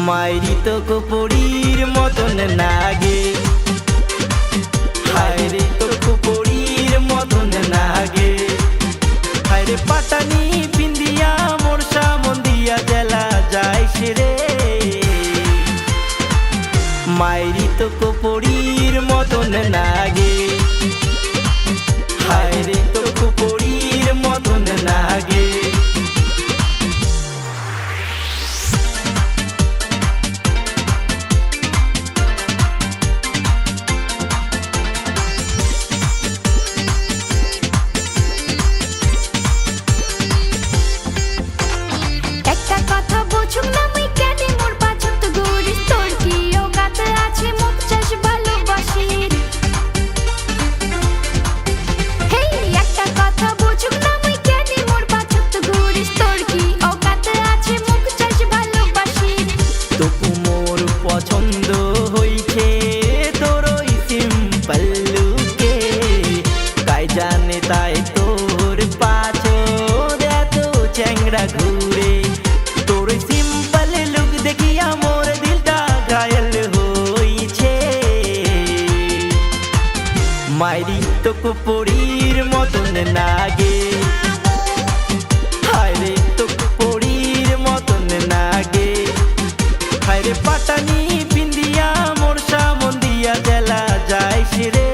মাইরি তো কুপুরির মতন নাগে, হায়রে তো কুপুরির মতন নাগে। হায়রে পাটানি পিন্দিয়া মোরসা মন্দিয়া জেলা যাইস রে, মাইরি তো কুপুরির মতন নাগে, হায়রে তো কুপুরির মতন নাগে। পছন্দ হইছে তোরই সিম্পল লুকে, তাই জানে তাই তোর পাছর এত চ্যাংড়া ঘুরে। তোর সিম্পল লুক দেখিয়া মোর দিলটা ঘায়ল হইছে, মাইরি তো কুপুরির মতন নাগে, হায়রে তো কুপুরির মতন নাগে। হায়রে পাটানি পিন্দিয়া মোরসা মন্দিয়া জেলা যাইস রে,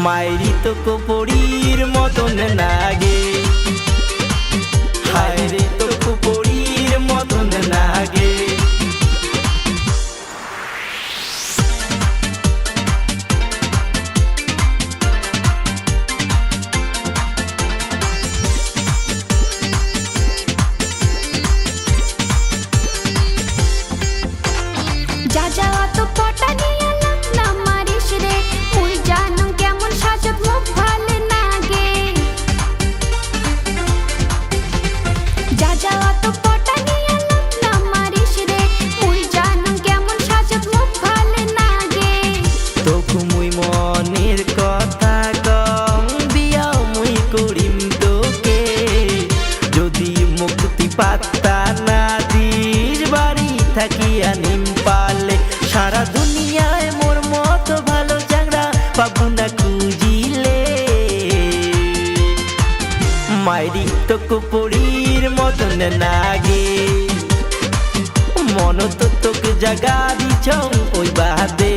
মাইরি তো কুপুরির মতন নাগে, হায়রে তো কুপুরির মতন নাগে। মনের কথা কম বিয়া মুই করিম তোকে, যদি মুক্তি পাত্তা না দিস বাড়ি থাকিয়া নিম পালে। সারা দুনিয়ায় মোর মতো ভালো চ্যাংড়া পাবো না খুঁজিলে, মাইরি তো কুপুরির মতন নাগে। মন তো তোকে জাগা দিছ ওই বাদে,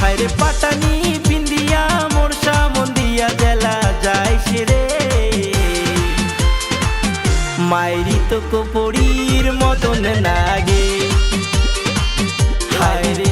হায়রে পাটানি পিন্দিয়া মোরসা মন্দিয়া জেলা যাইস রে, মাইরি তো কুপুরির মতন নাগে, হায়রে